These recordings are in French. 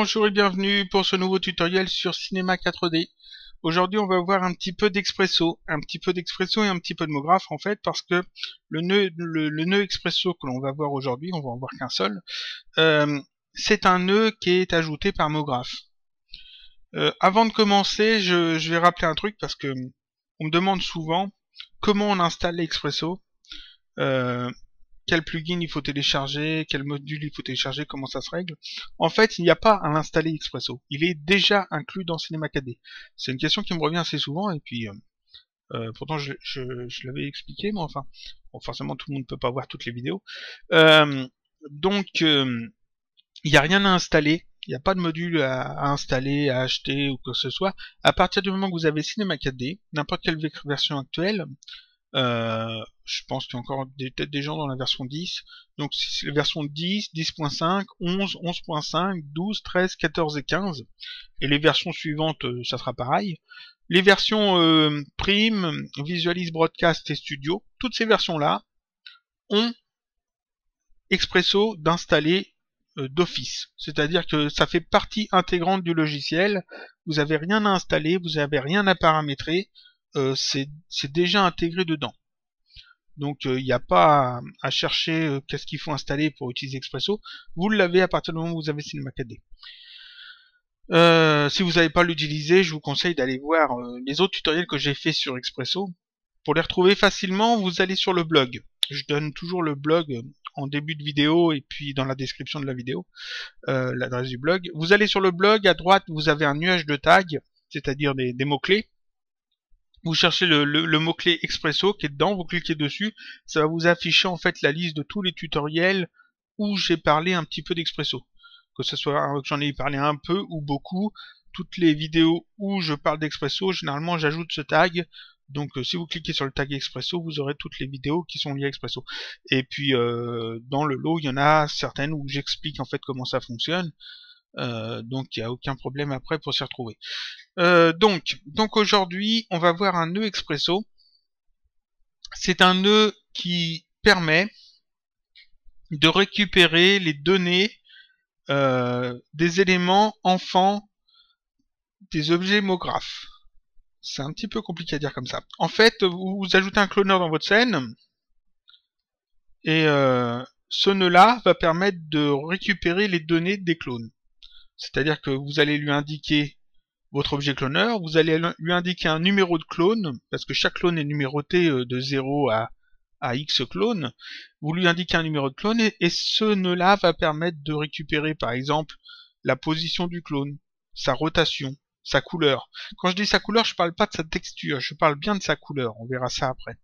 Bonjour et bienvenue pour ce nouveau tutoriel sur Cinema 4D. Aujourd'hui on va voir un petit peu d'Expresso, et un petit peu de MoGraph en fait, parce que le nœud Expresso que l'on va voir aujourd'hui, on va en voir qu'un seul, c'est un nœud qui est ajouté par MoGraph. Avant de commencer, je vais rappeler un truc parce que on me demande souvent comment on installe Expresso. Quel plugin il faut télécharger, quel module il faut télécharger, comment ça se règle. En fait, il n'y a pas à l'installer Expresso. Il est déjà inclus dans Cinema 4D. C'est une question qui me revient assez souvent, et puis pourtant je l'avais expliqué, mais enfin, bon, forcément tout le monde ne peut pas voir toutes les vidéos. Donc, il n'y a rien à installer. Il n'y a pas de module à installer, à acheter ou quoi que ce soit. À partir du moment que vous avez Cinema 4D, n'importe quelle version actuelle, je pense qu'il y a encore peut-être des gens dans la version 10. Donc c'est la version 10, 10.5, 11, 11.5, 12, 13, 14 et 15. Et les versions suivantes, ça sera pareil. Les versions Prime, Visualize Broadcast et Studio, toutes ces versions-là ont Expresso d'installer d'office. C'est-à-dire que ça fait partie intégrante du logiciel. Vous n'avez rien à installer, vous n'avez rien à paramétrer. C'est déjà intégré dedans. Donc il n'y a pas à chercher qu'est-ce qu'il faut installer pour utiliser Expresso. Vous l'avez à partir du moment où vous avez Cinema 4D. Si vous n'avez pas l'utilisé, je vous conseille d'aller voir les autres tutoriels que j'ai fait sur Expresso. Pour les retrouver facilement, vous allez sur le blog. Je donne toujours le blog en début de vidéo et puis dans la description de la vidéo, l'adresse du blog. Vous allez sur le blog, à droite vous avez un nuage de tags, c'est-à-dire des mots-clés. Vous cherchez le mot-clé Expresso qui est dedans, vous cliquez dessus, ça va vous afficher en fait la liste de tous les tutoriels où j'ai parlé un petit peu d'Expresso. Que ce soit que j'en ai parlé un peu ou beaucoup, toutes les vidéos où je parle d'Expresso, généralement j'ajoute ce tag. Donc si vous cliquez sur le tag Expresso, vous aurez toutes les vidéos qui sont liées à Expresso. Et puis dans le lot, il y en a certaines où j'explique en fait comment ça fonctionne. Donc il n'y a aucun problème après pour s'y retrouver. Donc aujourd'hui, on va voir un nœud Expresso. C'est un nœud qui permet de récupérer les données des éléments enfants des objets MoGraph. C'est un petit peu compliqué à dire comme ça. En fait, vous ajoutez un cloneur dans votre scène, et ce nœud-là va permettre de récupérer les données des clones. C'est-à-dire que vous allez lui indiquer votre objet cloneur, vous allez lui indiquer un numéro de clone, parce que chaque clone est numéroté de 0 à X clones. Vous lui indiquez un numéro de clone, et ce nœud-là va permettre de récupérer par exemple la position du clone, sa rotation, sa couleur. Quand je dis sa couleur, je parle pas de sa texture, je parle bien de sa couleur, on verra ça après.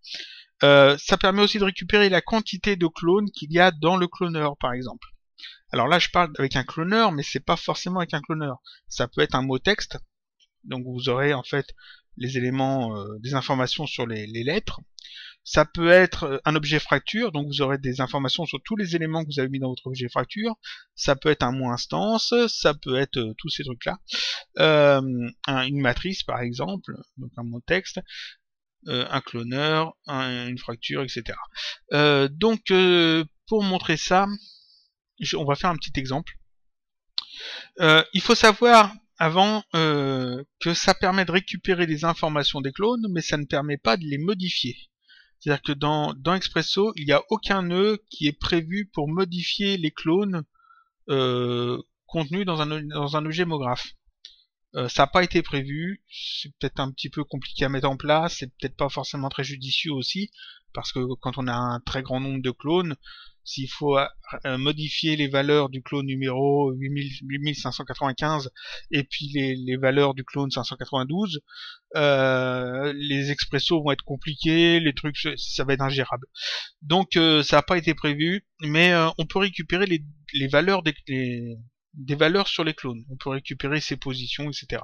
Ça permet aussi de récupérer la quantité de clones qu'il y a dans le cloneur par exemple. Alors là je parle avec un cloneur, mais c'est pas forcément avec un cloneur. Ça peut être un mot texte, donc vous aurez en fait les éléments, des informations sur les lettres. Ça peut être un objet fracture, donc vous aurez des informations sur tous les éléments que vous avez mis dans votre objet fracture. Ça peut être un mot instance, ça peut être tous ces trucs-là. Une matrice par exemple, donc un mot texte, un cloneur, une fracture, etc. Donc pour montrer ça, on va faire un petit exemple. Il faut savoir avant que ça permet de récupérer les informations des clones, mais ça ne permet pas de les modifier. C'est-à-dire que dans Expresso, il n'y a aucun nœud qui est prévu pour modifier les clones contenus dans un objet MoGraph. Ça n'a pas été prévu, c'est peut-être un petit peu compliqué à mettre en place, c'est peut-être pas forcément très judicieux aussi, parce que quand on a un très grand nombre de clones, s'il faut modifier les valeurs du clone numéro 8595 et puis les valeurs du clone 592, les expressos vont être compliqués, les trucs, ça va être ingérable. Donc ça n'a pas été prévu, mais on peut récupérer les valeurs des valeurs sur les clones. On peut récupérer ses positions, etc.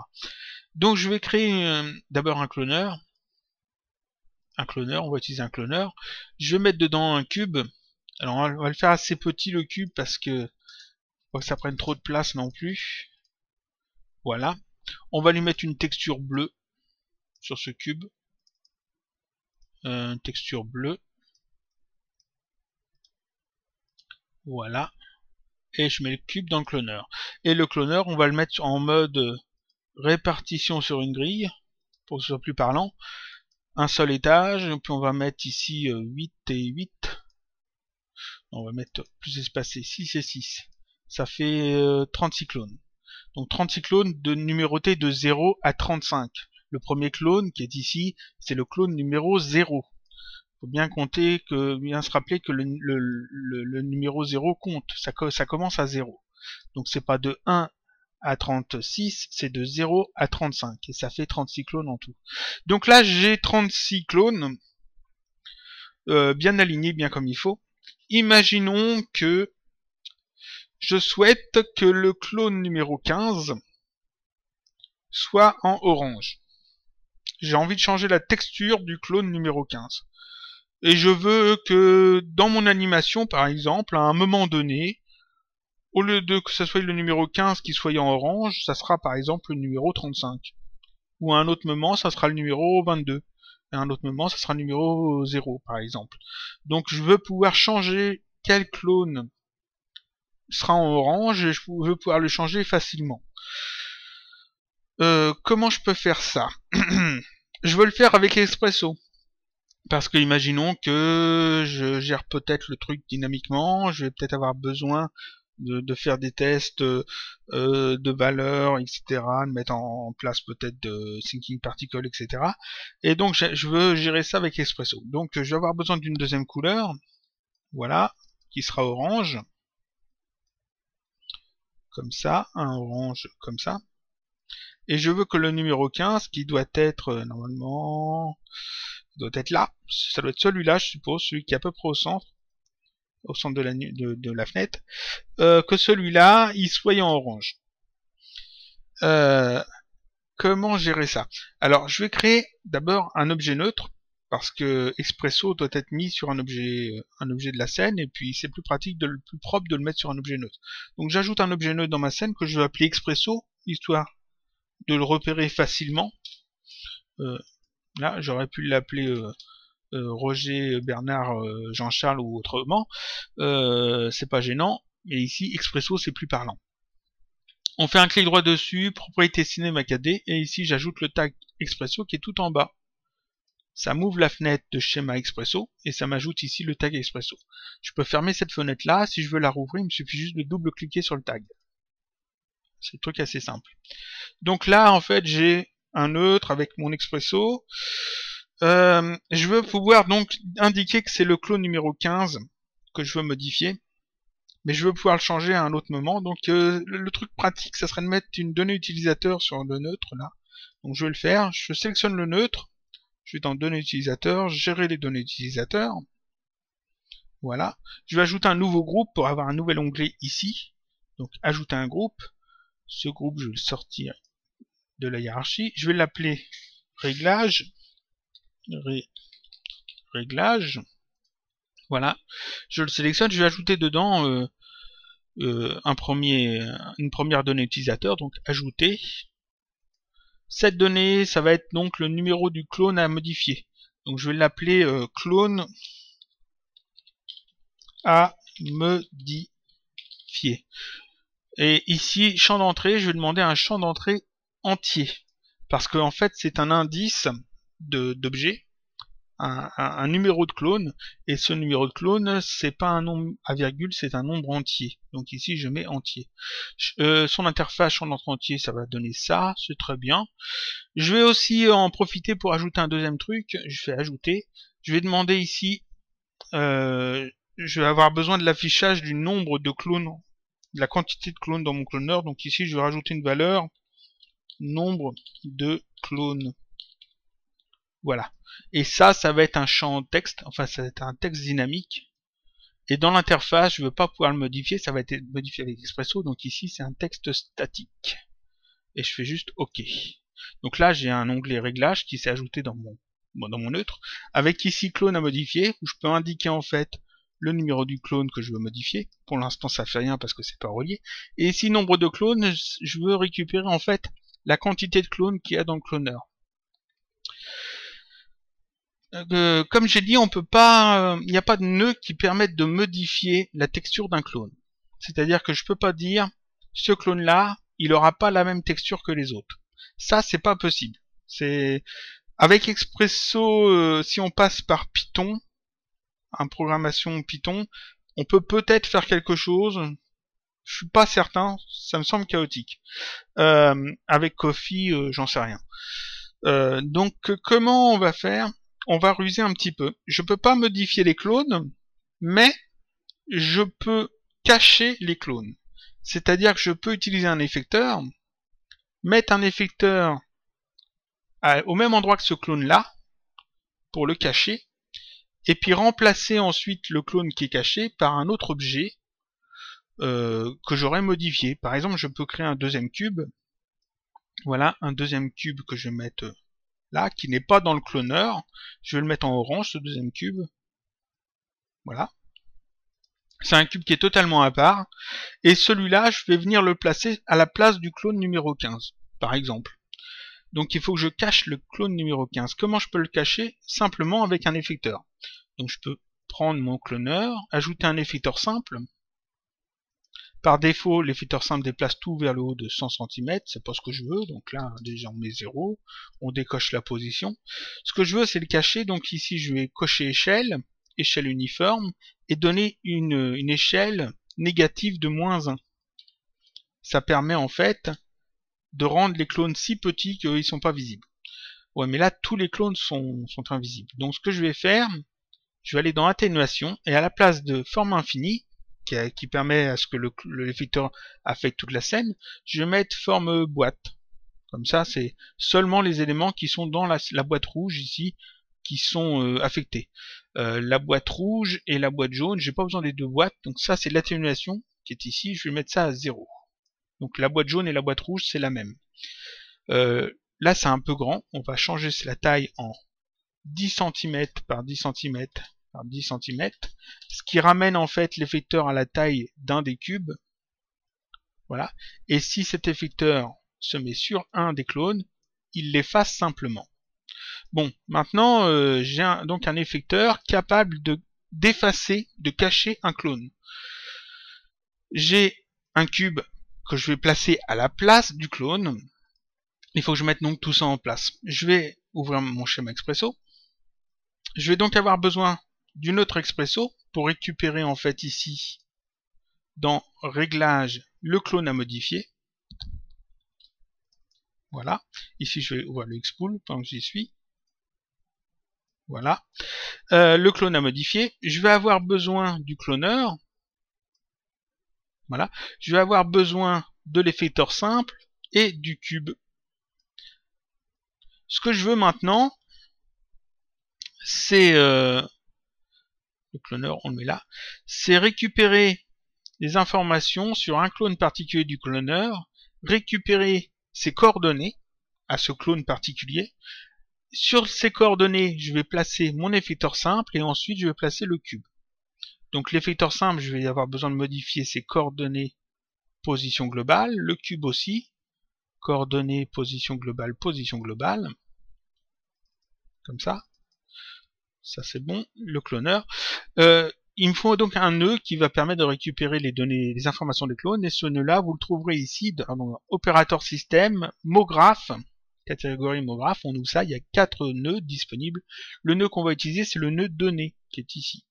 Donc je vais créer d'abord un cloneur. On va utiliser un cloneur. Je vais mettre dedans un cube. Alors on va le faire assez petit le cube parce que faut pas que ça prenne trop de place non plus. Voilà. On va lui mettre une texture bleue sur ce cube. Une texture bleue. Voilà. et je mets le cube dans le cloneur. Et le cloneur, on va le mettre en mode répartition sur une grille, pour que ce soit plus parlant. Un seul étage, et puis on va mettre ici 8 et 8. On va mettre plus espacé, 6 et 6. Ça fait 36 clones. Donc 36 clones numérotés de 0 à 35. Le premier clone qui est ici, c'est le clone numéro 0. Il faut bien bien se rappeler que le numéro 0 compte. Ça commence à 0. Donc c'est pas de 1 à 36, c'est de 0 à 35. Et ça fait 36 clones en tout. Donc là, j'ai 36 clones bien alignés, bien comme il faut. Imaginons que je souhaite que le clone numéro 15 soit en orange. J'ai envie de changer la texture du clone numéro 15. Et je veux que dans mon animation, par exemple, à un moment donné, au lieu de que ce soit le numéro 15 qui soit en orange, ça sera par exemple le numéro 35. Ou à un autre moment, ça sera le numéro 22. Et à un autre moment, ça sera le numéro 0, par exemple. Donc je veux pouvoir changer quel clone sera en orange et je veux pouvoir le changer facilement. Comment je peux faire ça? Je veux le faire avec Espresso. Parce que imaginons que je gère peut-être le truc dynamiquement, je vais peut-être avoir besoin de faire des tests de valeurs, etc., de mettre en place peut-être de thinking particle, etc. Et donc je veux gérer ça avec Espresso. Donc je vais avoir besoin d'une deuxième couleur, voilà, qui sera orange, comme ça, un orange comme ça. Et je veux que le numéro 15, qui doit être normalement, doit être là, ça doit être celui-là, je suppose, celui qui est à peu près au centre de la fenêtre, que celui-là, il soit en orange. Comment gérer ça? Alors, je vais créer d'abord un objet neutre, parce que Espresso doit être mis sur un objet de la scène, et puis c'est plus pratique, plus propre de le mettre sur un objet neutre. Donc j'ajoute un objet neutre dans ma scène que je vais appeler Expresso, histoire de le repérer facilement. Là, j'aurais pu l'appeler Roger, Bernard, Jean-Charles ou autrement. C'est pas gênant, mais ici, Expresso, c'est plus parlant. On fait un clic droit dessus, propriété Cinema 4D, et ici j'ajoute le tag Expresso qui est tout en bas. Ça m'ouvre la fenêtre de schéma Expresso, et ça m'ajoute ici le tag Expresso. Je peux fermer cette fenêtre là, si je veux la rouvrir, il me suffit juste de double-cliquer sur le tag. C'est un truc assez simple. Donc là, en fait, j'ai un neutre avec mon Expresso. Je veux pouvoir donc indiquer que c'est le clone numéro 15 que je veux modifier. Mais je veux pouvoir le changer à un autre moment. Donc le truc pratique, ça serait de mettre une donnée utilisateur sur le neutre là. Donc je vais le faire. Je sélectionne le neutre. Je vais dans données utilisateurs, gérer les données utilisateurs. Voilà. Je vais ajouter un nouveau groupe pour avoir un nouvel onglet ici. Donc ajouter un groupe. Ce groupe, je vais le sortir de la hiérarchie. Je vais l'appeler réglage. Réglage. Voilà. Je le sélectionne. Je vais ajouter dedans une première donnée utilisateur, donc ajouter. Cette donnée, ça va être donc le numéro du clone à modifier. Donc je vais l'appeler clone à modifier. Et ici, champ d'entrée, je vais demander un champ d'entrée entier. Parce qu'en fait, c'est un indice d'objet, un numéro de clone, et ce numéro de clone, c'est pas un nombre à virgule, c'est un nombre entier. Donc ici, je mets entier. Son interface, champ d'entrée entier, ça va donner ça, c'est très bien. Je vais aussi en profiter pour ajouter un deuxième truc. Je fais ajouter. Je vais demander ici, je vais avoir besoin de l'affichage du nombre de clones, de la quantité de clones dans mon cloneur. Donc ici, je vais rajouter une valeur nombre de clones. Voilà. Et ça va être un champ texte, enfin ça va être un texte dynamique. Et dans l'interface, je ne veux pas pouvoir le modifier, ça va être modifié avec Expresso, donc ici c'est un texte statique. Et je fais juste OK. Donc là j'ai un onglet réglage qui s'est ajouté dans mon neutre, avec ici clone à modifier, où je peux indiquer en fait le numéro du clone que je veux modifier. Pour l'instant ça fait rien parce que c'est pas relié. Et ici nombre de clones, je veux récupérer en fait la quantité de clones qu'il y a dans le cloneur. Comme j'ai dit, on peut pas, il n'y a pas de nœud qui permette de modifier la texture d'un clone. C'est-à-dire que je peux pas dire ce clone-là, il aura pas la même texture que les autres. Ça, c'est pas possible. C'est avec Expresso, si on passe par Python, en programmation Python, on peut peut-être faire quelque chose. Je suis pas certain, ça me semble chaotique. Avec Coffee, j'en sais rien. Donc comment on va faire? On va ruser un petit peu. Je peux pas modifier les clones, mais je peux cacher les clones. C'est-à-dire que je peux utiliser un effecteur, mettre un effecteur au même endroit que ce clone-là, pour le cacher, et puis remplacer ensuite le clone qui est caché par un autre objet que j'aurais modifié. Par exemple, je peux créer un deuxième cube. Voilà, un deuxième cube que je vais mettre là, qui n'est pas dans le cloneur. Je vais le mettre en orange, ce deuxième cube. Voilà. C'est un cube qui est totalement à part. Et celui-là, je vais venir le placer à la place du clone numéro 15, par exemple. Donc il faut que je cache le clone numéro 15. Comment je peux le cacher? Simplement avec un effecteur. Donc je peux prendre mon cloneur, ajouter un effecteur simple. Par défaut, l'effecteur simple déplace tout vers le haut de 100 cm, c'est pas ce que je veux, donc là déjà on met 0, on décoche la position. Ce que je veux c'est le cacher, donc ici je vais cocher échelle, échelle uniforme, et donner une échelle négative de -1. Ça permet en fait de rendre les clones si petits qu'ils sont pas visibles. Ouais, mais là tous les clones sont invisibles. Donc ce que je vais faire, je vais aller dans atténuation, et à la place de forme infinie, qui permet à ce que l'effecteur affecte toute la scène, je vais mettre forme boîte. Comme ça, c'est seulement les éléments qui sont dans la boîte rouge ici qui sont affectés. La boîte rouge et la boîte jaune, j'ai pas besoin des deux boîtes, donc ça c'est l'atténuation qui est ici, je vais mettre ça à 0. Donc la boîte jaune et la boîte rouge c'est la même. Là c'est un peu grand, on va changer la taille en 10 cm par 10 cm par 10 cm, ce qui ramène en fait l'effecteur à la taille d'un des cubes. Voilà. Et si cet effecteur se met sur un des clones, il l'efface simplement. Bon, maintenant j'ai donc un effecteur capable d'effacer, de cacher un clone. J'ai un cube que je vais placer à la place du clone. Il faut que je mette donc tout ça en place. Je vais ouvrir mon schéma Expresso. Je vais donc avoir besoin d'une autre Expresso pour récupérer en fait ici dans Réglages le clone à modifier. Voilà. Ici je vais ouvrir le Xpool pendant que j'y suis. Voilà. Le clone à modifier. Je vais avoir besoin du cloneur. Voilà. Je vais avoir besoin de l'effecteur simple et du cube. Ce que je veux maintenant, c'est le cloneur, on le met là, c'est récupérer les informations sur un clone particulier du cloneur, récupérer ses coordonnées à ce clone particulier. Sur ces coordonnées, je vais placer mon effecteur simple et ensuite je vais placer le cube. Donc l'effecteur simple, je vais avoir besoin de modifier ses coordonnées position globale, le cube aussi, coordonnées position globale, comme ça. Ça c'est bon, le cloneur. Il me faut donc un nœud qui va permettre de récupérer les données, les informations des clones, et ce nœud-là, vous le trouverez ici dans opérateur système, MoGraph, catégorie MoGraph, on ouvre ça, il y a 4 nœuds disponibles. Le nœud qu'on va utiliser, c'est le nœud données, qui est ici.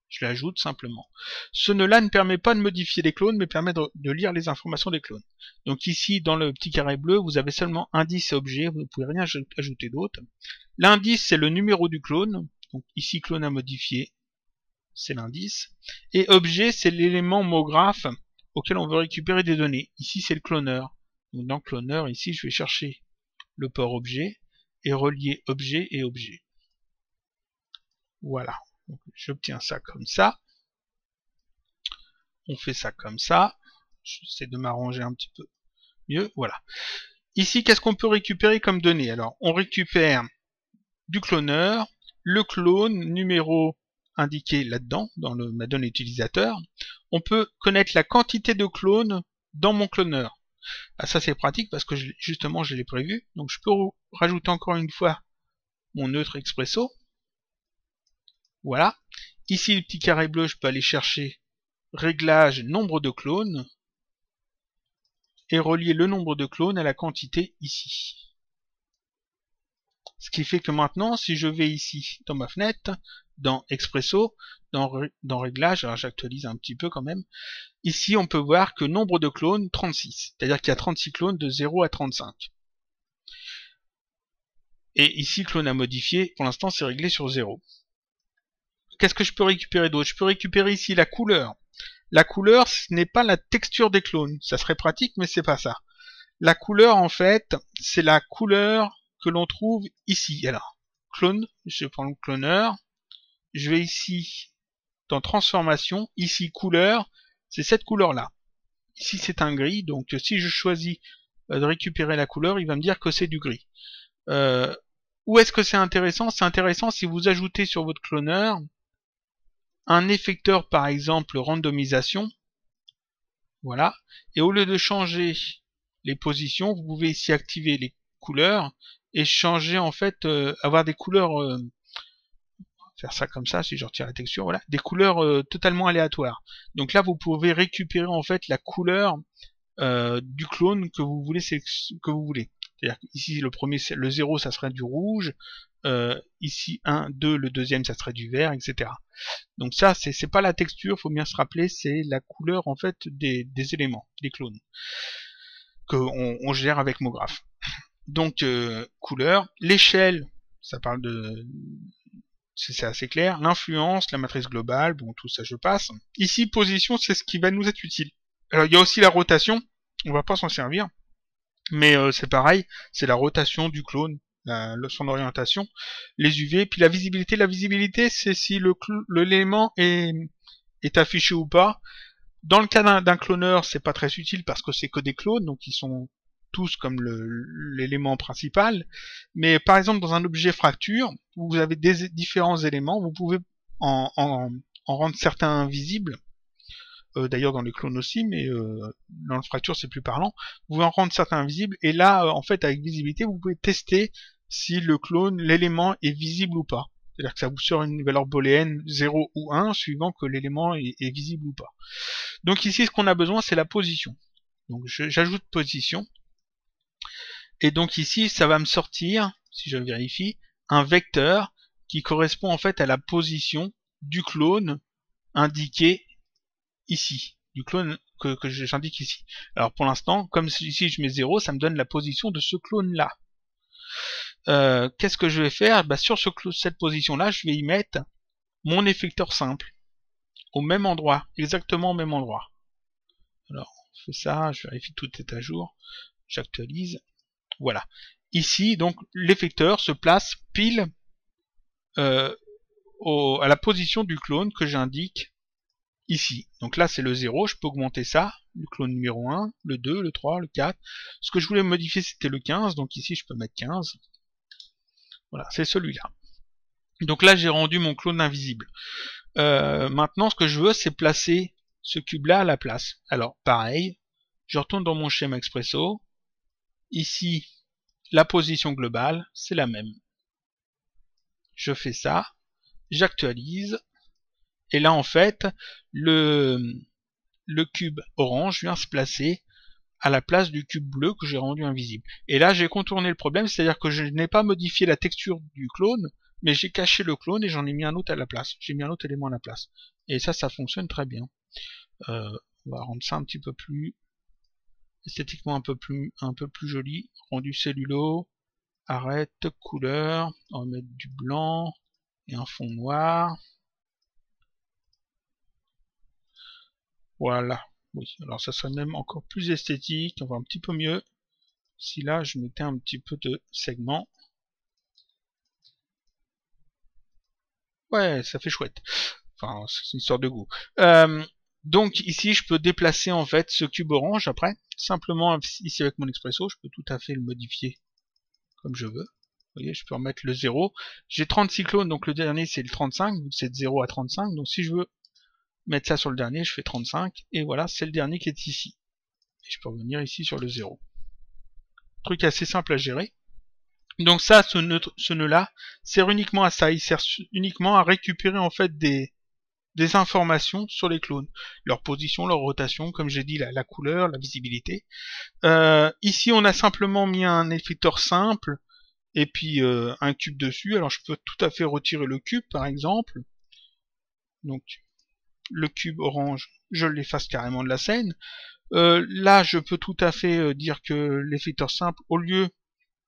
Je l'ajoute simplement. Ce nœud-là ne permet pas de modifier les clones, mais permet de lire les informations des clones. Donc ici, dans le petit carré bleu, vous avez seulement indice et objet, vous ne pouvez rien ajouter d'autre. L'indice, c'est le numéro du clone. Donc ici, clone à modifier, c'est l'indice. Et objet, c'est l'élément MoGraph auquel on veut récupérer des données. Ici, c'est le cloneur. Donc dans cloneur, ici, je vais chercher le port objet et relier objet et objet. Voilà. J'obtiens ça comme ça. On fait ça comme ça. J'essaie de m'arranger un petit peu mieux. Voilà. Ici, qu'est-ce qu'on peut récupérer comme données? Alors, on récupère du cloneur, le clone, numéro indiqué là-dedans, dans ma donnée utilisateur. On peut connaître la quantité de clones dans mon cloneur. Ah, ça, c'est pratique parce que justement, je l'ai prévu. Donc, je peux rajouter encore une fois mon neutre Expresso. Voilà. Ici, le petit carré bleu, je peux aller chercher réglage nombre de clones, et relier le nombre de clones à la quantité ici. Ce qui fait que maintenant, si je vais ici dans ma fenêtre, dans Expresso, dans Réglages, alors j'actualise un petit peu quand même, ici on peut voir que nombre de clones, 36. C'est-à-dire qu'il y a 36 clones de 0 à 35. Et ici, clone à modifier, pour l'instant c'est réglé sur 0. Qu'est-ce que je peux récupérer d'autre? Je peux récupérer ici la couleur. La couleur, ce n'est pas la texture des clones. Ça serait pratique, mais c'est pas ça. La couleur, en fait, c'est la couleur que l'on trouve ici. Alors, clone, je prends le cloneur. Je vais ici dans transformation. Ici, couleur, c'est cette couleur-là. Ici, c'est un gris. Donc, si je choisis de récupérer la couleur, il va me dire que c'est du gris. Où est-ce que c'est intéressant? C'est intéressant si vous ajoutez sur votre cloneur un effecteur, par exemple, randomisation. Voilà. Et au lieu de changer les positions, vous pouvez ici activer les couleurs et changer en fait, avoir des couleurs, faire ça comme ça si je retire la texture, voilà, des couleurs totalement aléatoires. Donc là vous pouvez récupérer en fait la couleur du clone que vous voulez. C'est-à-dire ici le premier, le 0 ça serait du rouge, ici 1, 2, le deuxième ça serait du vert, etc. Donc ça c'est pas la texture, faut bien se rappeler, c'est la couleur en fait des éléments, des clones qu'on gère avec MoGraph. Donc couleur, l'échelle, ça parle de, c'est assez clair, l'influence, la matrice globale, bon tout ça je passe. Ici position, c'est ce qui va nous être utile. Alors il y a aussi la rotation, on va pas s'en servir, mais c'est pareil, c'est la rotation du clone, son orientation, les UV, puis la visibilité. La visibilité, c'est si l'élément est affiché ou pas. Dans le cas d'un cloneur, c'est pas très utile parce que c'est que des clones, donc ils sont tous comme l'élément principal. Mais par exemple, dans un objet fracture, où vous avez des différents éléments, vous pouvez en rendre certains visibles. D'ailleurs dans les clones aussi, mais dans le fracture c'est plus parlant. Vous pouvez en rendre certains visibles, et là, en fait, avec visibilité, vous pouvez tester si le clone, l'élément est visible ou pas. C'est-à-dire que ça vous sort une valeur booléenne 0 ou 1, suivant que l'élément est visible ou pas. Donc ici, ce qu'on a besoin, c'est la position. Donc j'ajoute position. Et donc ici, ça va me sortir, si je vérifie, un vecteur qui correspond en fait à la position du clone indiqué ici. Du clone que j'indique ici. Alors pour l'instant, comme ici je mets 0, ça me donne la position de ce clone-là. Qu'est-ce que je vais faire? Sur cette position-là, je vais y mettre mon effecteur simple. Au même endroit, exactement au même endroit. Alors, je fais ça, je vérifie que tout est à jour, j'actualise. Voilà. Ici, donc, l'effecteur se place pile à la position du clone que j'indique ici. Donc là, c'est le 0, je peux augmenter ça, le clone numéro 1, le 2, le 3, le 4. Ce que je voulais modifier, c'était le 15, donc ici, je peux mettre 15. Voilà, c'est celui-là. Donc là, j'ai rendu mon clone invisible. Maintenant, ce que je veux, c'est placer ce cube-là à la place. Alors, pareil, je retourne dans mon schéma Expresso. Ici, la position globale, c'est la même. Je fais ça, j'actualise, et là, en fait, le cube orange vient se placer à la place du cube bleu que j'ai rendu invisible. Et là, j'ai contourné le problème, c'est-à-dire que je n'ai pas modifié la texture du clone, mais j'ai caché le clone et j'en ai mis un autre à la place. J'ai mis un autre élément à la place. Et ça fonctionne très bien. On va rendre ça un petit peu plus esthétiquement un peu plus joli. Rendu cellulo, arrête, couleur, on va mettre du blanc et un fond noir. Voilà. Oui, alors ça serait même encore plus esthétique, enfin un petit peu mieux. Si là je mettais un petit peu de segment. Ouais, ça fait chouette. Enfin, c'est une histoire de goût. Donc ici, je peux déplacer en fait ce cube orange après. Simplement ici avec mon Expresso, je peux tout à fait le modifier comme je veux. Vous voyez, je peux remettre le 0. J'ai 36 clones, donc le dernier c'est le 35, c'est de 0 à 35. Donc si je veux mettre ça sur le dernier, je fais 35. Et voilà, c'est le dernier qui est ici. Et je peux revenir ici sur le 0. Truc assez simple à gérer. Donc ça, ce nœud-là, sert uniquement à ça. Il sert uniquement à récupérer en fait des des informations sur les clones. Leur position, leur rotation, comme j'ai dit, la couleur, la visibilité. Ici, on a simplement mis un effecteur simple et puis un cube dessus. Alors, je peux tout à fait retirer le cube, par exemple. Donc, le cube orange, je l'efface carrément de la scène. Là, je peux tout à fait dire que l'effecteur simple, au lieu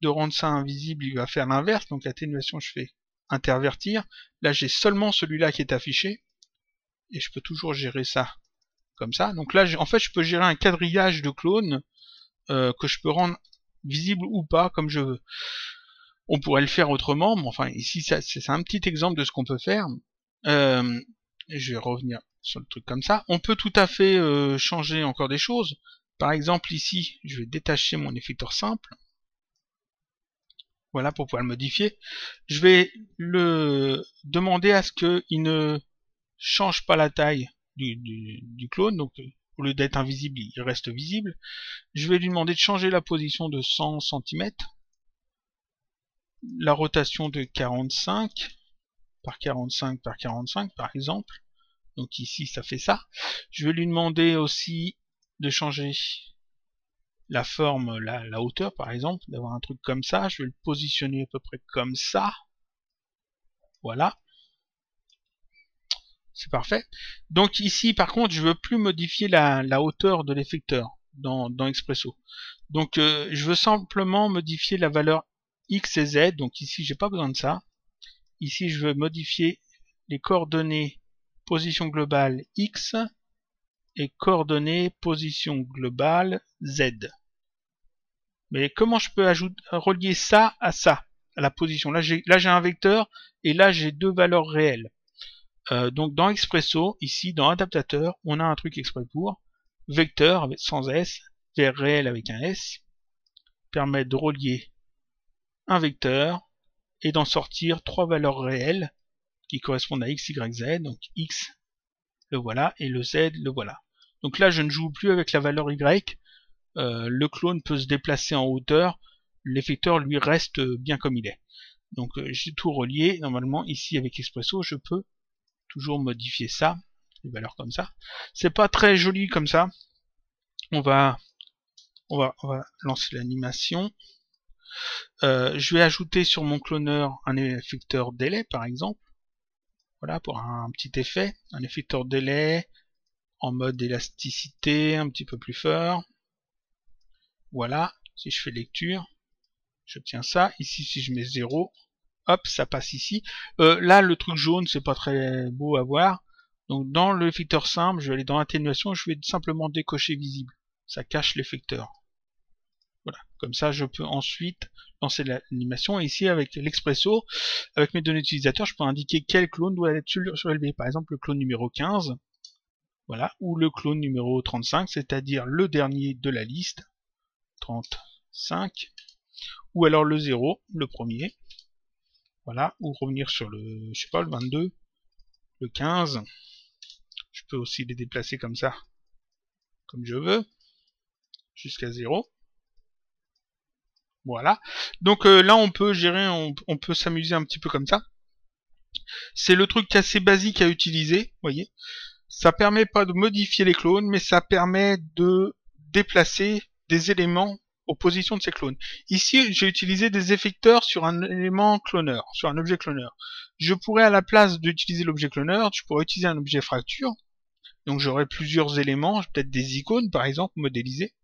de rendre ça invisible, il va faire l'inverse. Donc, atténuation, je fais intervertir. Là, j'ai seulement celui-là qui est affiché. Et je peux toujours gérer ça comme ça. Donc là, en fait, je peux gérer un quadrillage de clones que je peux rendre visible ou pas, comme je veux. On pourrait le faire autrement, mais enfin, ici, c'est un petit exemple de ce qu'on peut faire. Je vais revenir sur le truc comme ça. On peut tout à fait changer encore des choses. Par exemple, ici, je vais détacher mon effecteur simple. Voilà, pour pouvoir le modifier. Je vais le demander à ce qu'il ne change pas la taille du clone, donc au lieu d'être invisible, il reste visible. Je vais lui demander de changer la position de 100 cm, la rotation de 45 par 45 par 45 par exemple. Donc ici ça fait ça. Je vais lui demander aussi de changer la forme, la hauteur par exemple, d'avoir un truc comme ça. Je vais le positionner à peu près comme ça. Voilà. C'est parfait. Donc ici, par contre, je veux plus modifier la hauteur de l'effecteur dans Expresso. Donc je veux simplement modifier la valeur X et Z. Donc ici, j'ai pas besoin de ça. Ici, je veux modifier les coordonnées position globale X et coordonnées position globale Z. Mais comment je peux relier ça, à la position? Là, j'ai un vecteur et là, j'ai deux valeurs réelles. Donc dans Expresso, ici dans adaptateur, on a un truc exprès pour vecteur avec, sans S, vers réel avec un S, permet de relier un vecteur et d'en sortir trois valeurs réelles qui correspondent à X, Y, Z. Donc X, le voilà, et le Z, le voilà. Donc là, je ne joue plus avec la valeur Y. Le clone peut se déplacer en hauteur. L'effecteur, lui, reste bien comme il est. Donc j'ai tout relié. Normalement, ici avec Expresso, je peux toujours modifier ça, les valeurs comme ça. C'est pas très joli comme ça. On va lancer l'animation. Je vais ajouter sur mon cloneur un effecteur délai par exemple. Voilà, pour un petit effet. Un effecteur délai en mode élasticité, un petit peu plus fort. Voilà, si je fais lecture, j'obtiens ça. Ici, si je mets 0, hop, ça passe ici. Là, le truc jaune, c'est pas très beau à voir. Donc dans l'effecteur simple, je vais aller dans atténuation, je vais simplement décocher visible. Ça cache l'effecteur. Voilà, comme ça je peux ensuite lancer l'animation. Et ici avec l'Expresso, avec mes données utilisateurs, je peux indiquer quel clone doit être surélevé. Par exemple le clone numéro 15, voilà, ou le clone numéro 35, c'est-à-dire le dernier de la liste, 35, ou alors le 0, le premier. Voilà, ou revenir sur le, je sais pas, le 22, le 15. Je peux aussi les déplacer comme ça, comme je veux, jusqu'à 0. Voilà. Donc là, on peut gérer, on peut s'amuser un petit peu comme ça. C'est le truc assez basique à utiliser, vous voyez. Ça permet pas de modifier les clones, mais ça permet de déplacer des éléments aux positions de ces clones. Ici, j'ai utilisé des effecteurs sur un élément cloneur, sur un objet cloneur. Je pourrais, à la place d'utiliser l'objet cloneur, je pourrais utiliser un objet fracture. Donc j'aurais plusieurs éléments, peut-être des icônes par exemple modélisées,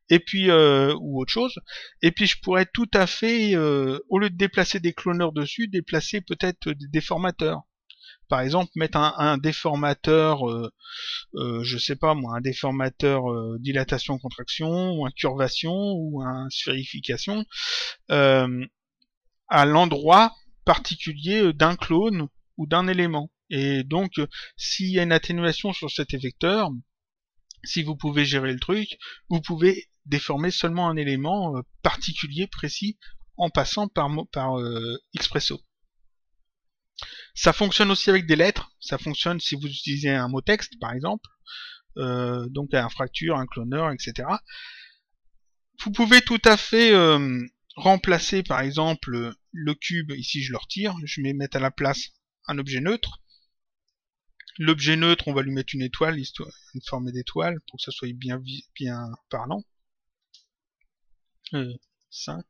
et puis ou autre chose. Et puis je pourrais tout à fait, au lieu de déplacer des cloneurs dessus, déplacer peut-être des déformateurs. Par exemple, mettre un déformateur, je sais pas moi, un déformateur dilatation-contraction, ou un curvation, ou un sphérification, à l'endroit particulier d'un clone ou d'un élément. Et donc, s'il y a une atténuation sur cet effecteur, si vous pouvez gérer le truc, vous pouvez déformer seulement un élément particulier, précis, en passant par Expresso. Ça fonctionne aussi avec des lettres, ça fonctionne si vous utilisez un mot texte, par exemple, donc un fracture, un cloneur, etc. Vous pouvez tout à fait remplacer, par exemple, le cube, ici je le retire, je vais mettre à la place un objet neutre, L'objet neutre, on va lui mettre une étoile, une forme d'étoile, pour que ça soit bien parlant. 5,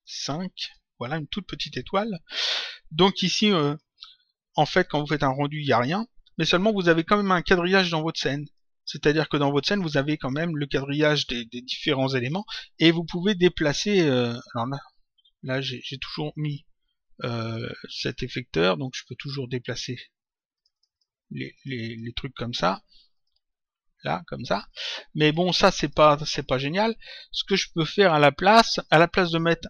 5, voilà, une toute petite étoile. Donc ici, en fait, quand vous faites un rendu, il n'y a rien, mais seulement vous avez quand même un quadrillage dans votre scène. C'est-à-dire que dans votre scène, vous avez quand même le quadrillage des différents éléments, et vous pouvez déplacer... alors là j'ai toujours mis cet effecteur, donc je peux toujours déplacer les trucs comme ça. Là, comme ça. Mais bon, ça c'est pas génial. Ce que je peux faire à la place de mettre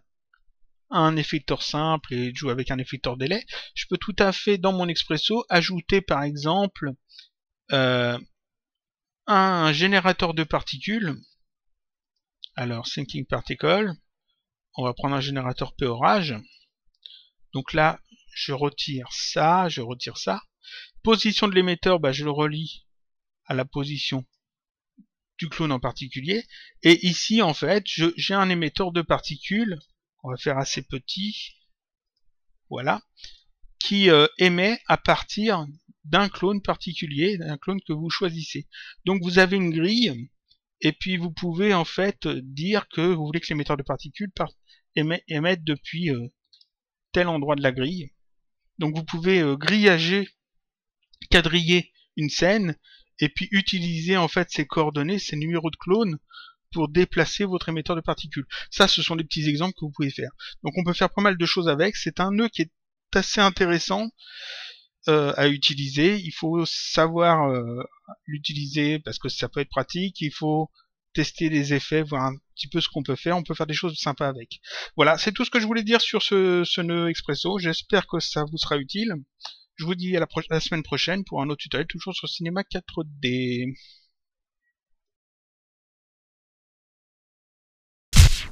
un effecteur simple et de jouer avec un effecteur délai, je peux tout à fait dans mon Expresso ajouter par exemple un générateur de particules. Alors thinking particle, on va prendre un générateur P orage. Donc là, je retire ça, je retire ça. Position de l'émetteur, bah, je le relie à la position du clone en particulier. Et ici, en fait, j'ai un émetteur de particules, on va faire assez petit, voilà, qui émet à partir d'un clone particulier, d'un clone que vous choisissez. Donc vous avez une grille, et puis vous pouvez en fait dire que vous voulez que l'émetteur de particules émette depuis tel endroit de la grille. Donc vous pouvez grillager, quadriller une scène, et puis utiliser en fait ces coordonnées, ces numéros de clone, pour déplacer votre émetteur de particules. Ça, ce sont des petits exemples que vous pouvez faire. Donc on peut faire pas mal de choses avec. C'est un nœud qui est assez intéressant à utiliser. Il faut savoir l'utiliser parce que ça peut être pratique. Il faut tester les effets, voir un petit peu ce qu'on peut faire. On peut faire des choses sympas avec. Voilà, c'est tout ce que je voulais dire sur ce nœud Expresso. J'espère que ça vous sera utile. Je vous dis à la semaine prochaine pour un autre tutoriel toujours sur Cinema 4D.